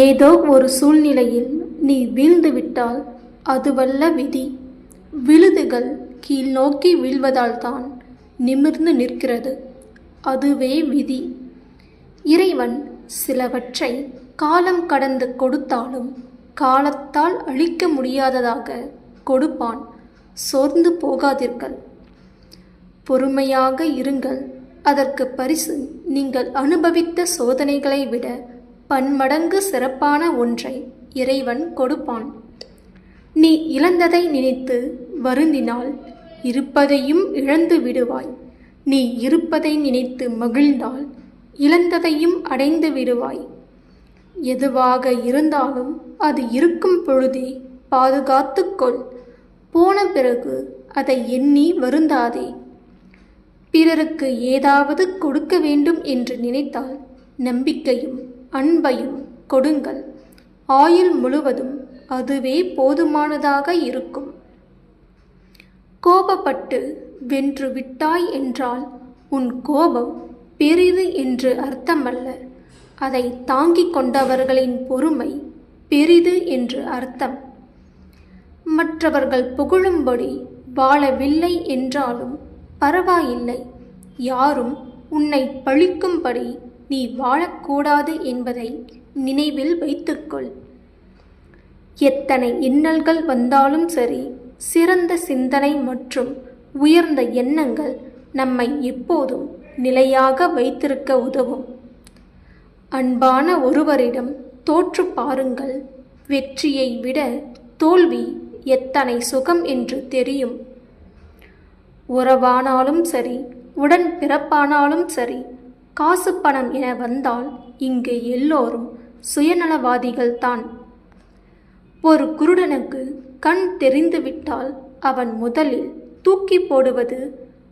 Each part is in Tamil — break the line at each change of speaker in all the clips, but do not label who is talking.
ஏதோ ஒரு சூழ்நிலையில் நீ வீழ்ந்துவிட்டால் அதுவல்ல விதி. விழுதுகள் கீழ் நோக்கி வீழ்வதால்தான் நிமிர்ந்து நிற்கிறது. அதுவே விதி. இறைவன் சிலவற்றை காலம் கடந்து கொடுத்தாலும் காலத்தால் அழிக்க முடியாததாக கொடுப்பான். சோர்ந்து போகாதீர்கள். பொறுமையாக இருங்கள். அதற்கு பரிசு நீங்கள் அனுபவித்த சோதனைகளை விட பன்மடங்கு சிறப்பான ஒன்றை இறைவன் கொடுப்பான். நீ இழந்ததை நினைத்து வருந்தினால் இருப்பதையும் இழந்து விடுவாய். நீ இருப்பதை நினைத்து மகிழ்ந்தால் இழந்ததையும் அடைந்து விடுவாய். எதுவாக இருந்தாலும் அது இருக்கும் பொழுதே பாதுகாத்துக்கொள். போன பிறகு அதை எண்ணி வருந்தாதே. பிறருக்கு ஏதாவது கொடுக்க வேண்டும் என்று நினைத்தால் நம்பிக்கையும் அன்பையும் கொடுங்கள். ஆயுள் முழுவதும் அதுவே போதுமானதாக இருக்கும். கோபப்பட்டு வென்று விட்டாய் என்றால் உன் கோபம் பெரிது என்று அர்த்தமல்ல. அதை தாங்கிக் கொண்டவர்களின் பொறுமை பெரிது என்று அர்த்தம். மற்றவர்கள் புகழும்படி வாழவில்லை என்றாலும் பரவாயில்லை. யாரும் உன்னை பழிக்கும்படி நீ வாழக்கூடாது என்பதை நினைவில் வைத்துக்கொள். எத்தனை இன்னல்கள் வந்தாலும் சரி, சிறந்த சிந்தனை மற்றும் உயர்ந்த எண்ணங்கள் நம்மை எப்போதும் நிலையாக வைத்திருக்க உதவும். அன்பான ஒருவரிடம் தோற்று பாருங்கள். வெற்றியை விட தோல்வி எத்தனை சுகம் என்று தெரியும். உறவானாலும் சரி, உடன் பிறப்பானாலும் சரி, காசு பணம் என வந்தால் இங்கு எல்லோரும் சுயநலவாதிகள்தான். ஒரு குருடனுக்கு கண் தெரிந்துவிட்டால் அவன் முதலில் தூக்கி போடுவது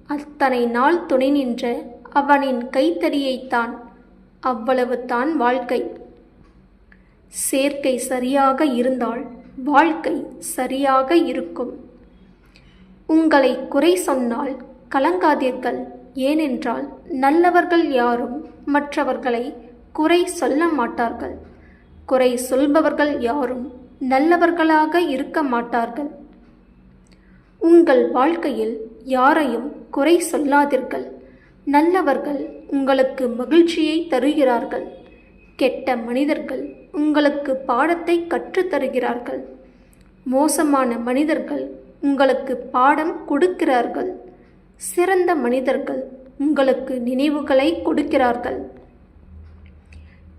அத்தனை நாள் துணை நின்ற அவனின் கைத்தடியைத்தான். அவ்வளவுதான் வாழ்க்கை. சேர்க்கை சரியாக இருந்தால் வாழ்க்கை சரியாக இருக்கும். உங்களை குறை சொன்னால் கலங்காதீர்கள். ஏனென்றால் நல்லவர்கள் யாரும் மற்றவர்களை குறை சொல்ல மாட்டார்கள். குறை சொல்பவர்கள் யாரும் நல்லவர்களாக இருக்க மாட்டார்கள். உங்கள் வாழ்க்கையில் யாரையும் குறை சொல்லாதீர்கள். நல்லவர்கள் உங்களுக்கு மகிழ்ச்சியை தருகிறார்கள். கெட்ட மனிதர்கள் உங்களுக்கு பாடத்தை கற்றுத்தருகிறார்கள். மோசமான மனிதர்கள் உங்களுக்கு பாடம் கொடுக்கிறார்கள். சிறந்த மனிதர்கள் உங்களுக்கு நினைவுகளை கொடுக்கிறார்கள்.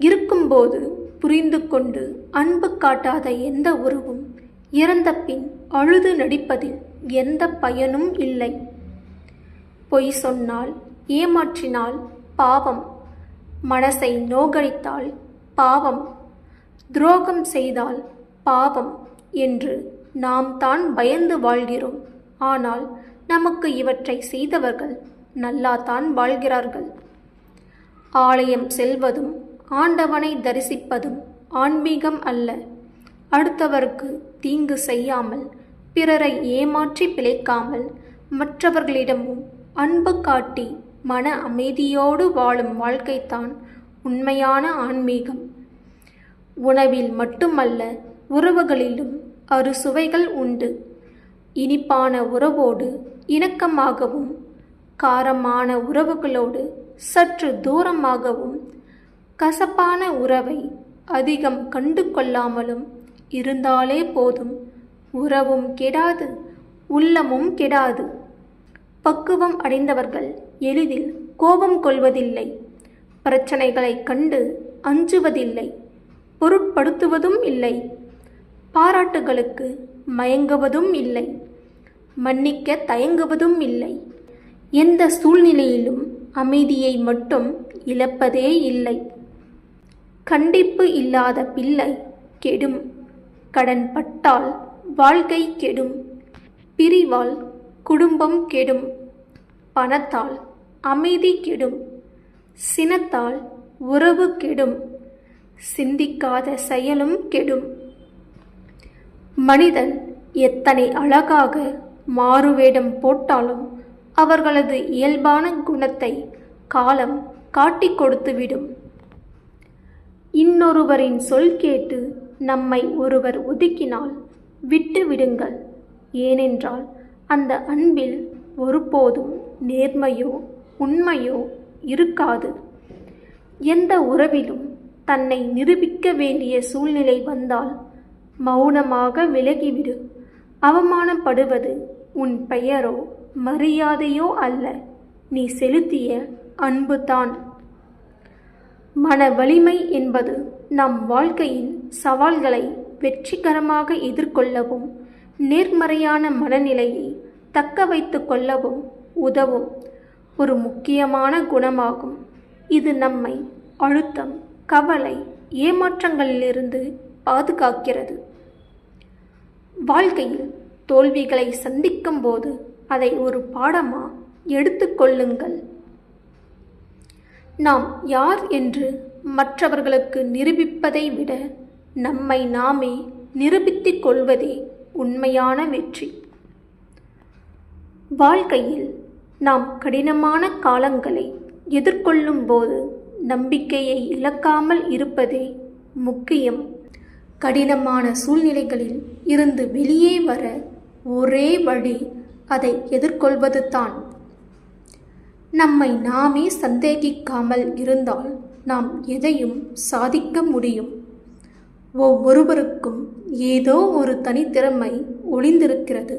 இருக்கும்போது புரிந்து கொண்டு அன்பு காட்டாத எந்த உறவும் இறந்த பின் அழுது நடிப்பதில் எந்த பயனும் இல்லை. பொய் சொன்னால், ஏமாற்றினால் பாவம். மனசை நோகடித்தால் பாவம். துரோகம் செய்தால் பாவம் என்று நாம் தான் பயந்து வாழ்கிறோம். ஆனால் நமக்கு இவற்றை செய்தவர்கள் நல்லாதான் வாழ்கிறார்கள். ஆலயம் செல்வதும் ஆண்டவனை தரிசிப்பதும் ஆன்மீகம் அல்ல. அடுத்தவருக்கு தீங்கு செய்யாமல், பிறரை ஏமாற்றி பிழைக்காமல், மற்றவர்களிடமும் அன்பு காட்டி மன அமைதியோடு வாழும் வாழ்க்கைத்தான் உண்மையான ஆன்மீகம். உணவில் மட்டுமல்ல, உறவுகளிலும் அறுசுவைகள் உண்டு. இனிப்பான உறவோடு இணக்கமாகவும், காரமான உறவுகளோடு சற்று தூரமாகவும், கசப்பான உறவை அதிகம் கண்டு கொள்ளாமலும் இருந்தாலே போதும். உறவும் கெடாது, உள்ளமும் கெடாது. பக்குவம் அடைந்தவர்கள் எளிதில் கோபம் கொள்வதில்லை. பிரச்சனைகளை கண்டு அஞ்சுவதில்லை. பொருட்படுத்துவதும் இல்லை. பாராட்டுகளுக்கு மயங்குவதும் இல்லை. மன்னிக்க தயங்குவதும் இல்லை. எந்த சூழ்நிலையிலும் அமைதியை மட்டும் இழப்பதே இல்லை. கண்டிப்பு இல்லாத பிள்ளை கெடும். கடன் பட்டால் வாழ்க்கை கெடும். பிரிவால் குடும்பம் கெடும். பணத்தால் அமைதி கெடும். சினத்தால் உறவு கெடும். சிந்திக்காத செயலும் கெடும். மனிதன் எத்தனை அழகாக மாறுவேடம் போட்டாலும் அவர்களது இயல்பான குணத்தை காலம் காட்டிக் கொடுத்துவிடும். இன்னொருவரின் சொல் கேட்டு நம்மை ஒருவர் ஒதுக்கினால் விட்டு விடுங்கள். ஏனென்றால் அந்த அன்பில் ஒருபோதும் நேர்மையோ உண்மையோ இருக்காது. எந்த உறவிலும் தன்னை நிரூபிக்க வேண்டிய சூழ்நிலை வந்தால் மௌனமாக விலகிவிடு. அவமானப்படுவது உன் பெயரோ மரியாதையோ அல்ல, நீ செலுத்திய அன்புதான். மன வலிமை என்பது நம் வாழ்க்கையின் சவால்களை வெற்றிகரமாக எதிர்கொள்ளவும் நேர்மறையான மனநிலையை தக்க வைத்து கொள்ளவும் உதவும் ஒரு முக்கியமான குணமாகும். இது நம்மை அழுத்தம், கவலை, ஏமாற்றங்களிலிருந்து பாதுகாக்கிறது. வாழ்க்கையில் தோல்விகளை சந்திக்கும் போது அதை ஒரு பாடமா எடுத்துக்கொள்ளுங்கள். நாம் யார் என்று மற்றவர்களுக்கு நிரூபிப்பதை விட நம்மை நாமே நிரூபித்துக் கொள்வதே உண்மையான வெற்றி. வாழ்க்கையில் நாம் கடினமான காலங்களை எதிர்கொள்ளும் போது நம்பிக்கையை இழக்காமல் இருப்பதே முக்கியம். கடினமான சூழ்நிலைகளில் இருந்து வெளியே வர ஒரே வழி அதை எதிர்கொள்வது தான். நம்மை நாமே சந்தேகிக்காமல் இருந்தால் நாம் எதையும் சாதிக்க முடியும். ஒவ்வொருவருக்கும் ஏதோ ஒரு தனித்திறமை ஒளிந்திருக்கிறது.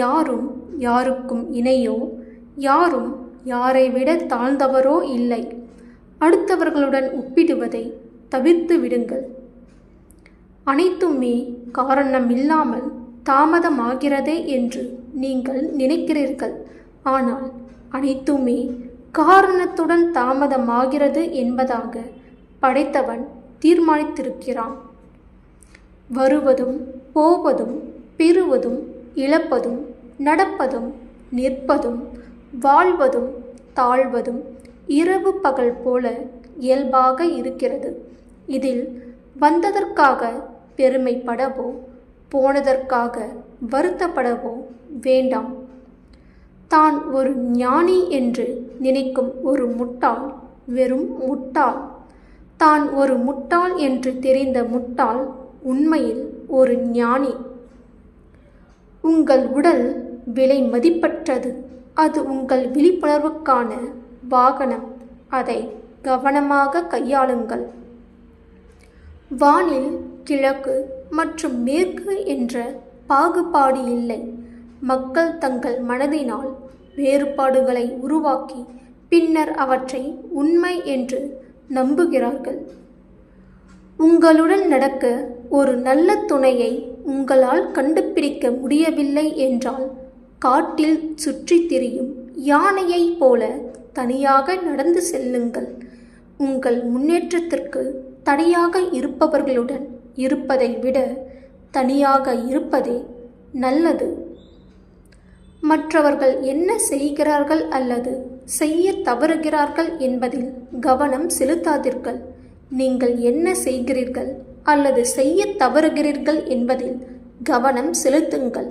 யாரும் யாருக்கும் இணையோ, யாரும் யாரை விட தாழ்ந்தவரோ இல்லை. அடுத்தவர்களுடன் ஒப்பிடுவதை தவிர்த்து விடுங்கள். அனைத்துமே காரணமில்லாமல் தாமதமாகிறதே என்று நீங்கள் நினைக்கிறீர்கள். ஆனால் அனைத்துமே காரணத்துடன் தாமதமாகிறது என்பதாக படைத்தவன் தீர்மானித்திருக்கிறான். வருவதும் போவதும், பெறுவதும் இழப்பதும், நடப்பதும் நிற்பதும், வாழ்வதும் தாழ்வதும் இரவு பகல் போல இயல்பாக இருக்கிறது. இதில் வந்ததற்காக பெருமைப்படவோ போனதற்காக வருத்தப்படவோ வேண்டாம். தான் ஒரு ஞானி என்று நினைக்கும் ஒரு முட்டாள் வெறும் முட்டாள். தான் ஒரு முட்டாள் என்று தெரிந்த முட்டாள் உண்மையில் ஒரு ஞானி. உங்கள் உடல் விலை மதிப்பற்றது. அது உங்கள் விழிப்புணர்வுக்கான வாகனம். அதை கவனமாக கையாளுங்கள். வானில் கிழக்கு மற்றும் மேற்கு என்ற பாகுபாடு இல்லை. மக்கள் தங்கள் மனதினால் வேறுபாடுகளை உருவாக்கி பின்னர் அவற்றை உண்மை என்று நம்புகிறார்கள். உங்களுடன் நடக்க ஒரு நல்ல துணையை உங்களால் கண்டுபிடிக்க முடியவில்லை என்றால் காட்டில் சுற்றித் திரியும் யானையைப் போல தனியாக நடந்து செல்லுங்கள். உங்கள் முன்னேற்றத்திற்கு தடையாக இருப்பவர்களுடன் இருப்பதை விட தனியாக இருப்பதே நல்லது. மற்றவர்கள் என்ன செய்கிறார்கள் அல்லது செய்ய தவறுகிறார்கள் என்பதில் கவனம் செலுத்தாதீர்கள். நீங்கள் என்ன செய்கிறீர்கள் அல்லது செய்ய தவறுகிறீர்கள் என்பதில் கவனம் செலுத்துங்கள்.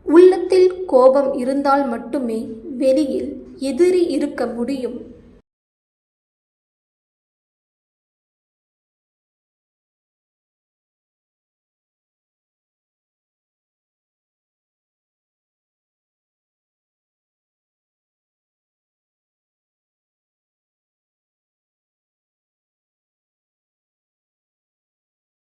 உள்ளத்தில் கோபம் இருந்தால் மட்டுமே வெளியில் எதிரி இருக்க முடியும்.